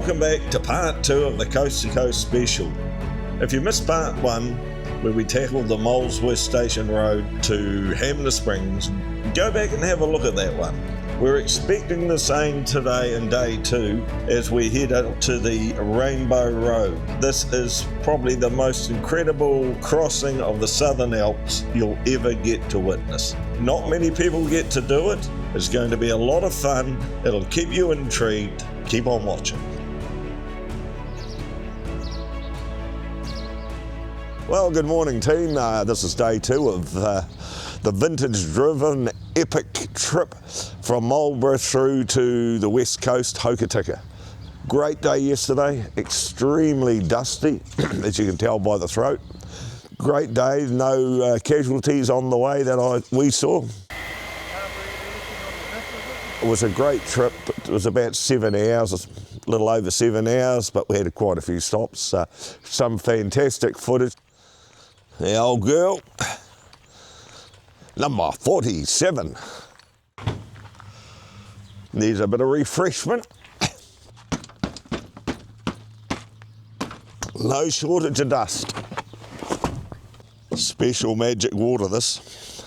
Welcome back to part 2 of the Coast to Coast special. If you missed part 1, where we tackled the Molesworth Station Road to Hanmer Springs, go back and have a look at that one. We're expecting the same today in day 2 as we head up to the Rainbow Road. This is probably the most incredible crossing of the Southern Alps you'll ever get to witness. Not many people get to do it. It's going to be a lot of fun. It'll keep you intrigued. Keep on watching. Well, good morning team. This is day 2 of the vintage-driven epic trip from Marlborough through to the west coast, Hokitika. Great day yesterday, extremely dusty, as you can tell by the throat. Great day, no casualties on the way that we saw. It was a great trip. It was about 7 hours, a little over 7 hours, but we had quite a few stops. Some fantastic footage. The old girl, number 47. Needs a bit of refreshment. No shortage of dust. Special magic water, this.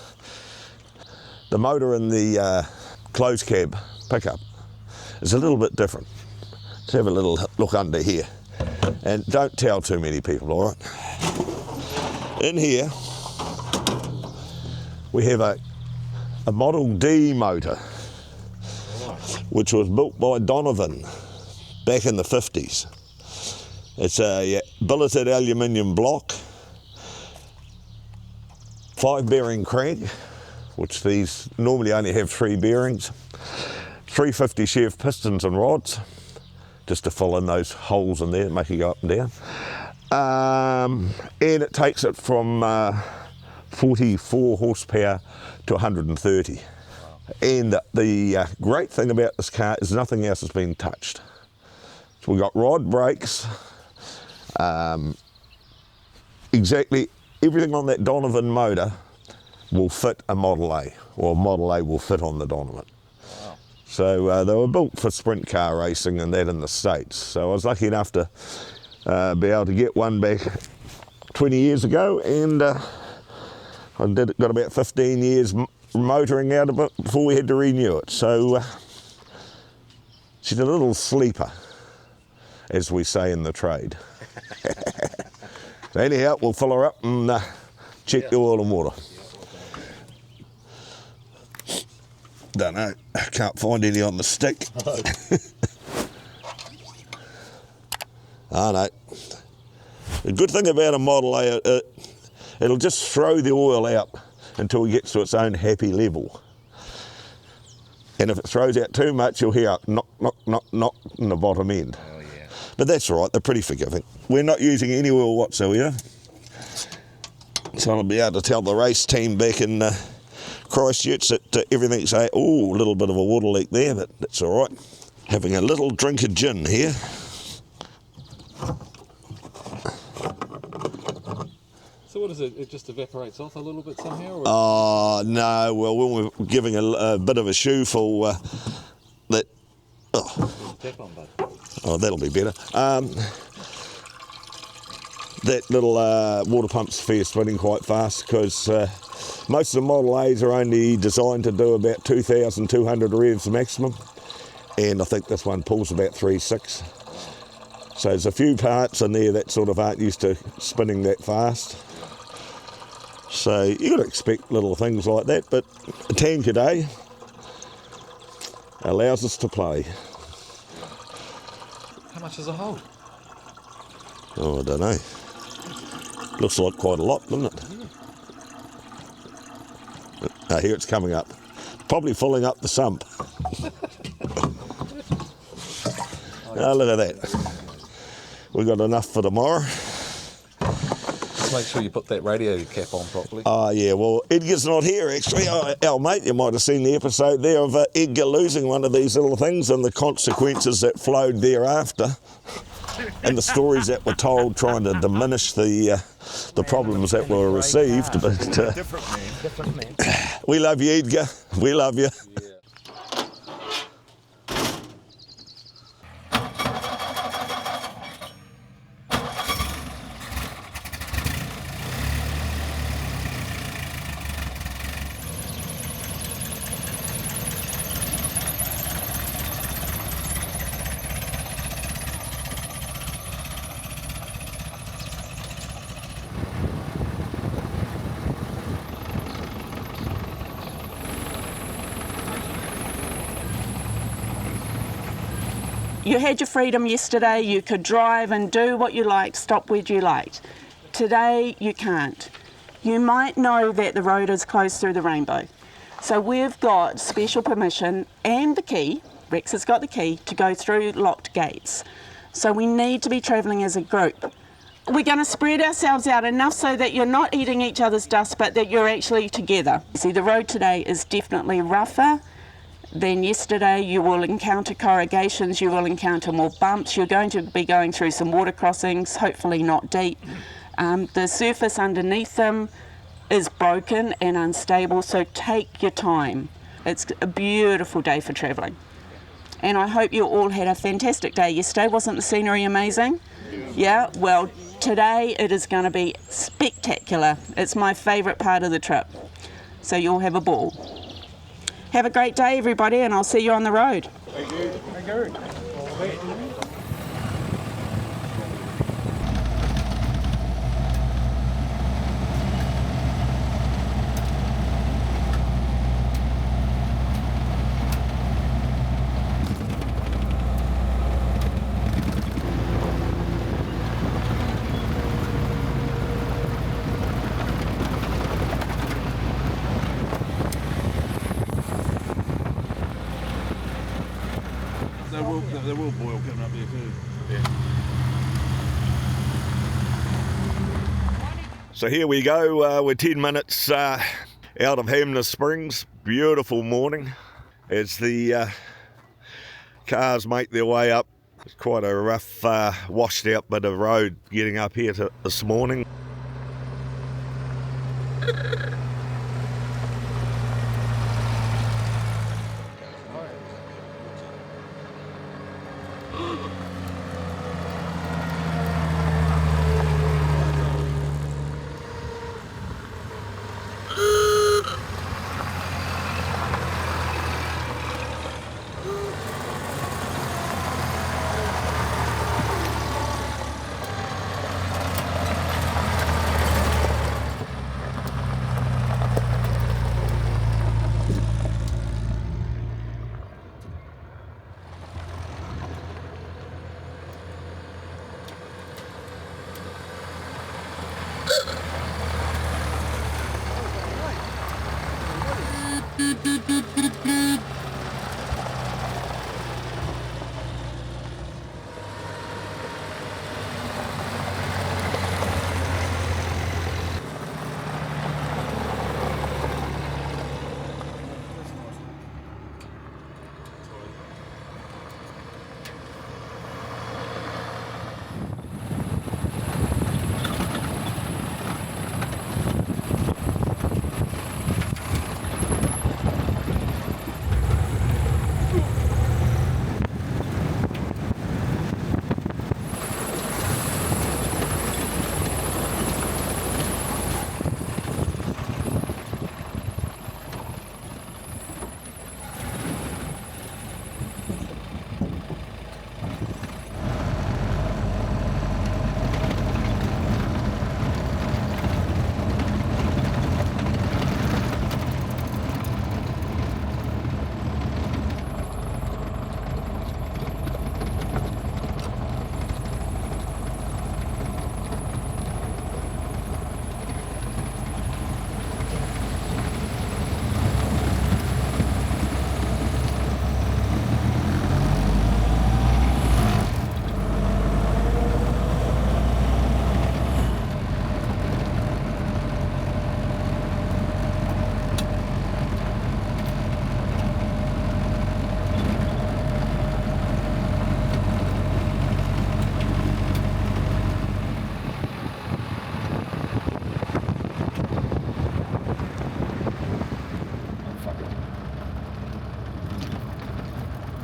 The motor in the closed cab pickup is a little bit different. Let's have a little look under here. And don't tell too many people, all right? In here, we have a Model D motor, which was built by Donovan back in the 50s. It's a billeted aluminium block, 5-bearing crank, which these normally only have 3 bearings, 350 chef pistons and rods, just to fill in those holes in there, make it go up and down. And it takes it from 44 horsepower to 130. Wow. And the great thing about this car is nothing else has been touched. So we've got rod brakes, exactly everything on that Donovan motor will fit a Model A, or Model A will fit on the Donovan. Wow. So they were built for sprint car racing and that in the States. So I was lucky enough to be able to get one back 20 years ago, and I got about 15 years motoring out of it before we had to renew it. So she's a little sleeper, as we say in the trade. So anyhow, we'll fill her up and check the oil and water. Don't know, can't find any on the stick. Oh no. The good thing about a Model A, it'll just throw the oil out until it gets to its own happy level. And if it throws out too much, you'll hear a knock, knock, knock, knock in the bottom end. Oh, yeah. But that's all right, they're pretty forgiving. We're not using any oil whatsoever. So I'll be able to tell the race team back in Christchurch that everything's a little bit of a water leak there, but that's all right. Having a little drink of gin here. So what is it? It just evaporates off a little bit somehow? Oh, no. Well, when we're giving a bit of a shoe-full, that... Oh. Tap on, bud. Oh, that'll be better. That little water pump's fair spinning quite fast, because most of the Model A's are only designed to do about 2,200 revs maximum, and I think this one pulls about 3.6. So there's a few parts in there that sort of aren't used to spinning that fast. So you've got to expect little things like that, but a tank a day allows us to play. How much does it hold? Oh, I don't know. Looks like quite a lot, doesn't it? Yeah. Here it's coming up. Probably filling up the sump. Oh, look at that. We've got enough for tomorrow. Just make sure you put that radio cap on properly. Oh, yeah, well, Edgar's not here, actually. Our mate, you might have seen the episode there of Edgar losing one of these little things and the consequences that flowed thereafter, and the stories that were told trying to diminish the problems that were received. But different man. We love you, Edgar. We love you. Yeah. You had your freedom yesterday. You could drive and do what you liked, stop where you liked. Today, you can't. You might know that the road is closed through the rainbow. So we've got special permission and the key, Rex has got the key, to go through locked gates. So we need to be travelling as a group. We're going to spread ourselves out enough so that you're not eating each other's dust, but that you're actually together. See, the road today is definitely rougher than yesterday. You will encounter corrugations, you will encounter more bumps, you're going to be going through some water crossings, hopefully not deep. The surface underneath them is broken and unstable, so take your time. It's a beautiful day for travelling. And I hope you all had a fantastic day yesterday. Wasn't the scenery amazing? Yeah, well, today it is going to be spectacular. It's my favourite part of the trip. So you'll have a ball. Have a great day, everybody, and I'll see you on the road. Thank you. Thank you. There will boil coming up here too. Yeah. So here we go, we're 10 minutes out of Hanmer Springs. Beautiful morning as the cars make their way up. It's quite a rough, washed out bit of road getting up here this morning.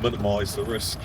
Minimise the risk.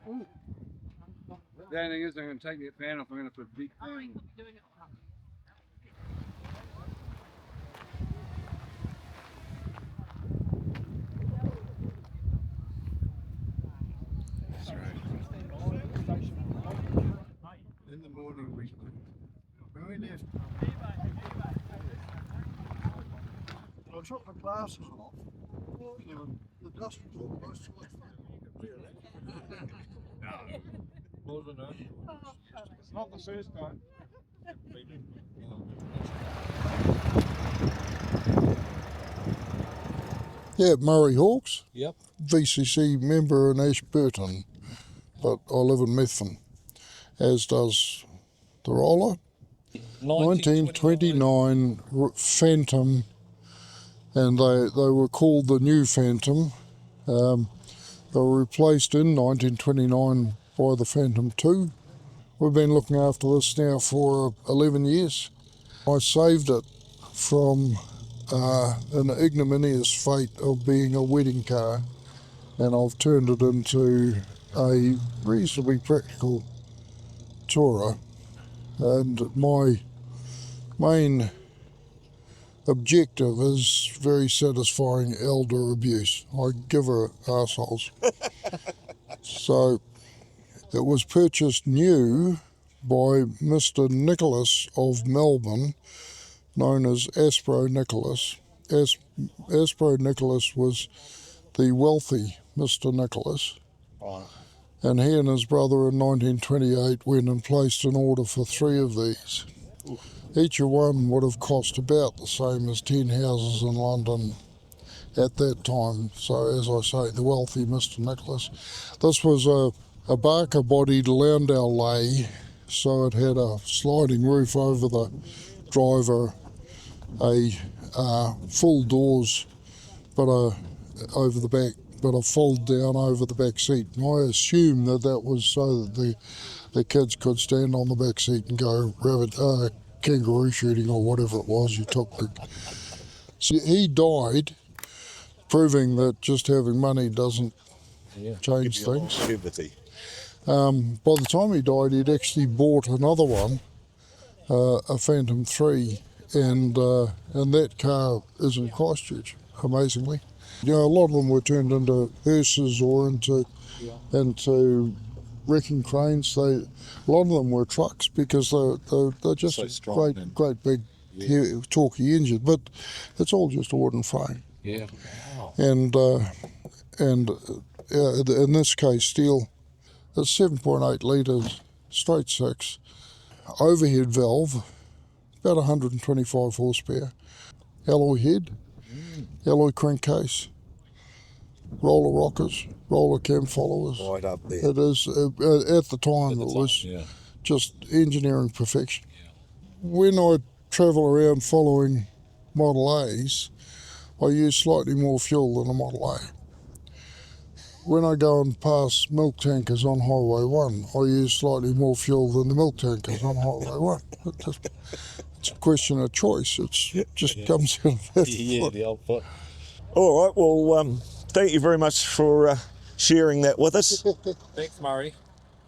The only thing is, I'm going to take that fan off. I'm going to put big. In the morning, when we left, I took my glasses off. The dust was almost no, wasn't it? It's not the first time. Yeah, Murray Hawks, Yep. VCC member in Ashburton, but I live in Methven, as does the roller. 1929 Phantom, and they were called the new Phantom. They were replaced in 1929 by the Phantom 2. We've been looking after this now for 11 years. I saved it from an ignominious fate of being a wedding car, and I've turned it into a reasonably practical tourer. And my main objective is very satisfying elder abuse. I give her arseholes. So it was purchased new by Mr. Nicholas of Melbourne, known as Aspro Nicholas. Aspro Nicholas was the wealthy Mr. Nicholas. Right. And he and his brother in 1928 went and placed an order for 3 of these. Each one would have cost about the same as 10 houses in London at that time. So, as I say, the wealthy Mr. Nicholas. This was a Barker-bodied Landau lay, so it had a sliding roof over the driver, a full doors, but over the back, but a fold down over the back seat. And I assumed that was so that the kids could stand on the back seat and go kangaroo shooting or whatever it was you took. So he died, proving that just having money doesn't change things. By the time he died, he'd actually bought another one, a Phantom 3, and that car is in Christchurch, amazingly. You know, a lot of them were turned into hearses or into wrecking cranes. A lot of them were trucks because they're just So strong, great big, torquey engine. But it's all just a wooden frame. Yeah. Wow. And in this case, steel. It's 7.8 litres, straight 6, overhead valve, about 125 horsepower, alloy head, alloy crankcase, roller rockers, roller cam followers. Right up there. It is, at the time, it was just engineering perfection. When I travel around following Model A's, I use slightly more fuel than a Model A. When I go and pass milk tankers on Highway 1, I use slightly more fuel than the milk tankers on Highway 1. It's a question of choice. It just comes out of that foot. The old foot. All right, well, thank you very much for sharing that with us. Thanks, Murray.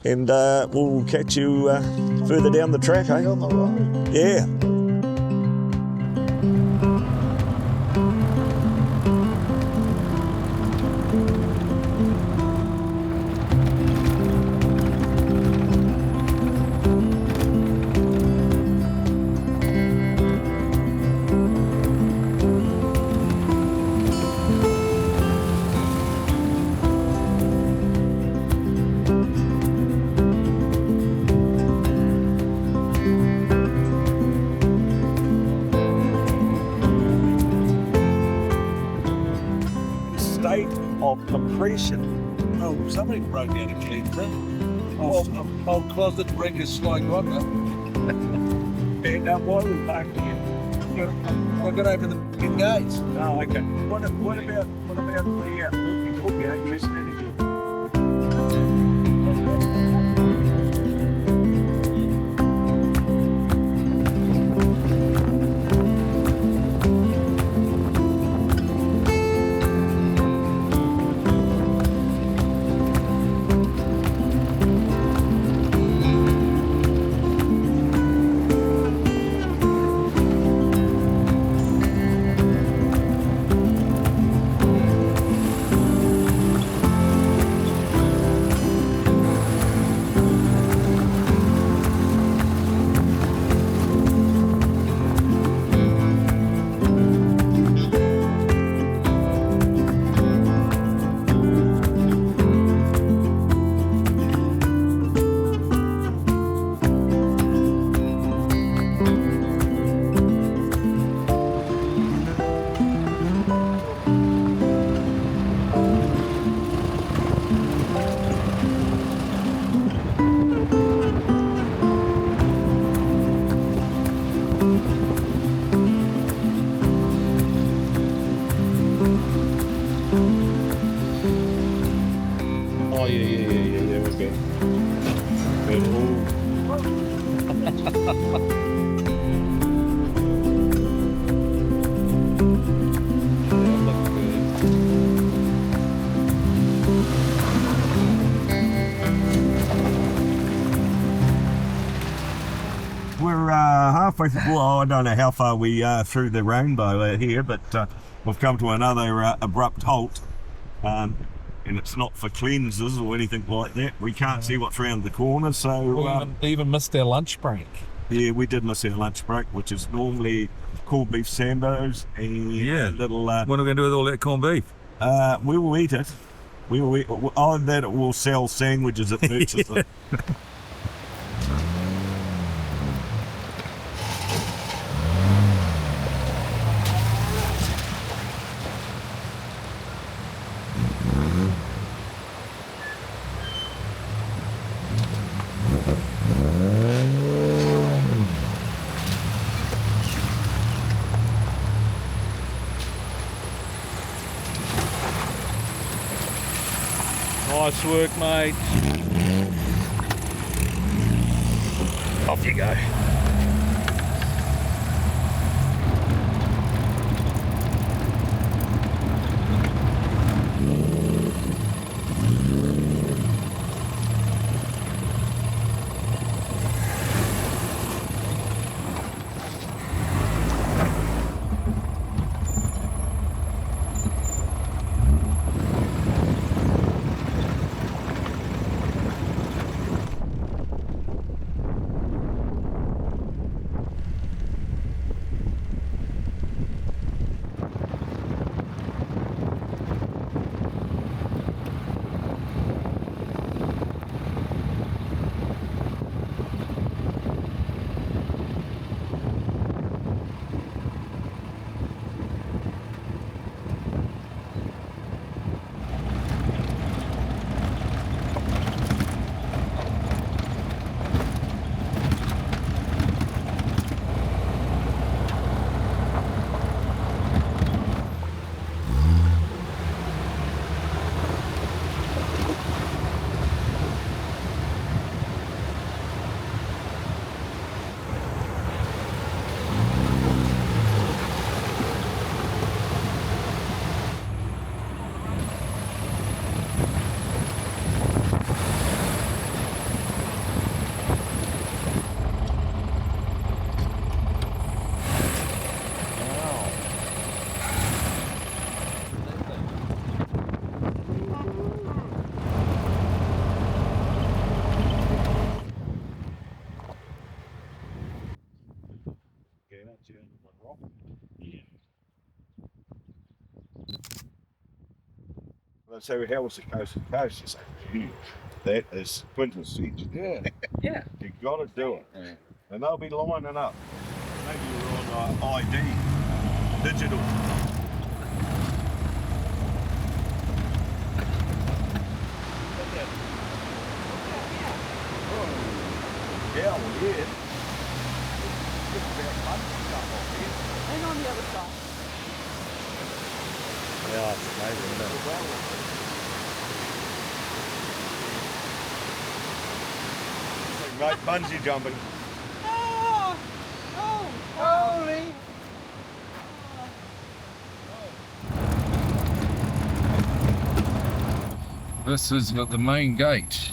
And we'll catch you further down the track, eh? On the road. Yeah. State of compression. Oh, somebody broke out a key. Old closet ring is like rocker. And why we parked here? I got over the gates. Oh, okay. What about the courtyard? You missed anything? Well, I don't know how far we are through the rainbow here, but we've come to another abrupt halt. And it's not for cleansers or anything like that. We can't see what's round the corner, so... We even missed our lunch break. Yeah, we did miss our lunch break, which is normally corned beef sambos and a little... What are we going to do with all that corned beef? We will eat it. We will eat it. Either that or we'll sell sandwiches at purchases. Nice work, mate. Off you go. So how was the coast to coast? It's huge. That is quintessential. Yeah. Yeah. You got to do it. Yeah. And they'll be lining up. Maybe you're on ID, digital. Yeah, well, yeah. And on the other side. Yeah, it's amazing, isn't it? Like bungee jumping. Oh, holy. This is the main gate.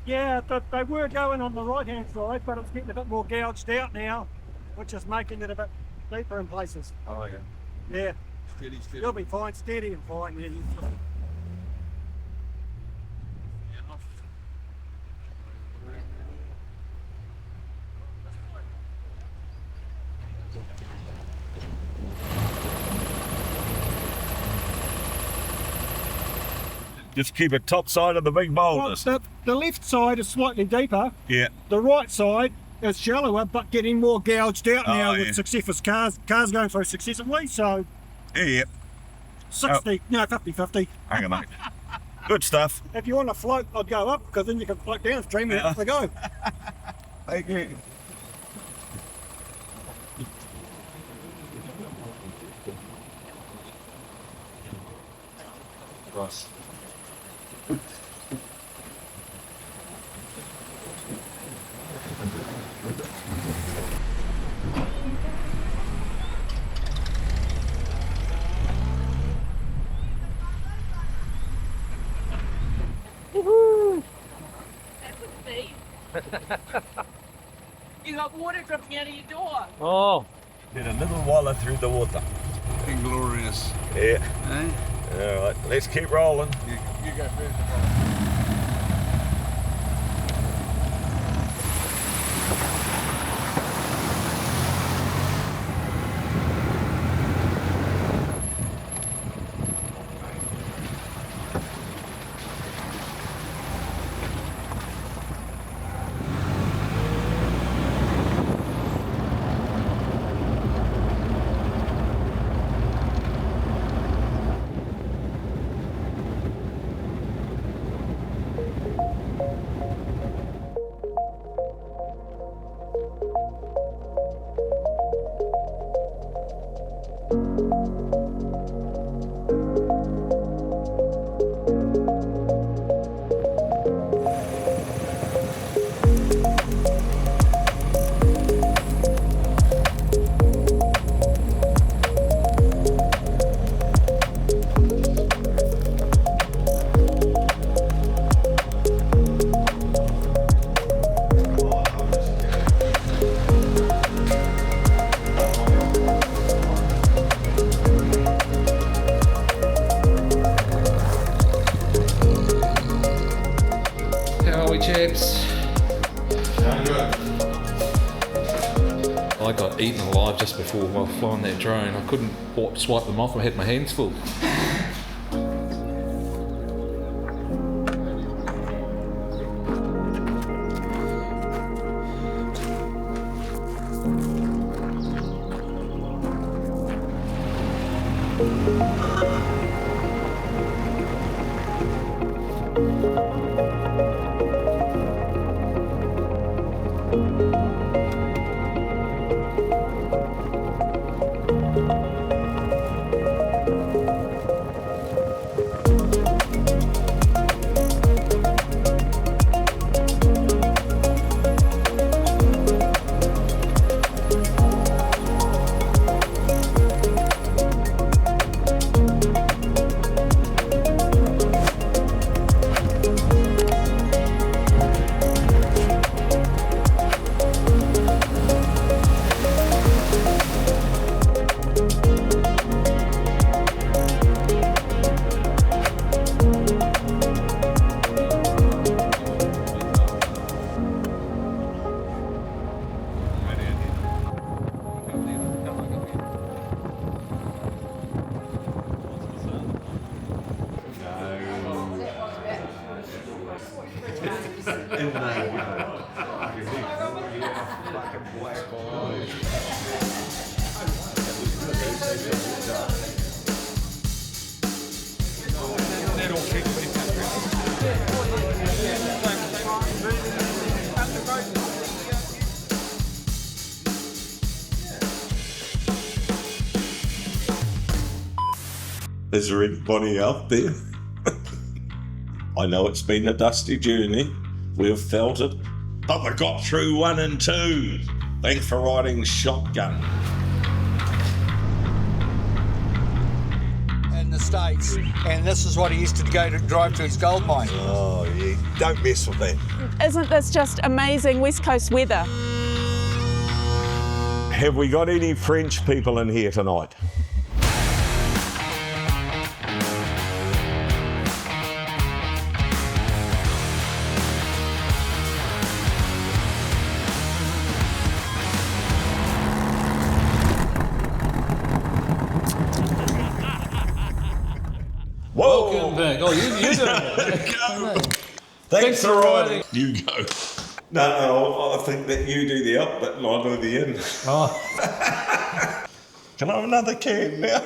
Yeah, they were going on the right-hand side, but it's getting a bit more gouged out now, which is making it a bit deeper in places. Oh, yeah. Yeah, Steady. you'll be fine, steady and fine. Yeah. Just keep it top side of the big boulders. Well, the left side is slightly deeper. Yeah. The right side is shallower, but getting more gouged out now yeah. with successive cars going through successively. So Yeah. 50-50. Hang on, mate. Good stuff. If you want to float, I'd go up because then you can float downstream and out they go. Thank you. Ross. You got water dripping out of your door. Oh. Did a little waller through the water. Inglorious. Yeah. Eh? All right, let's keep rolling. You go first. I got eaten alive just before while flying that drone. I couldn't swipe them off. I had my hands full. Is there anybody out there? I know it's been a dusty journey. We've felt it. But we got through 1 and 2. Thanks for riding shotgun. In the States, and this is what he used to go to drive to his gold mine. Oh, yeah. Don't mess with that. Isn't this just amazing West Coast weather? Have we got any French people in here tonight? Whoa! Welcome back. Oh, you're doing it. Thanks for riding. You go. No, I think that you do the up bit and I do the in. Oh. Can I have another can now?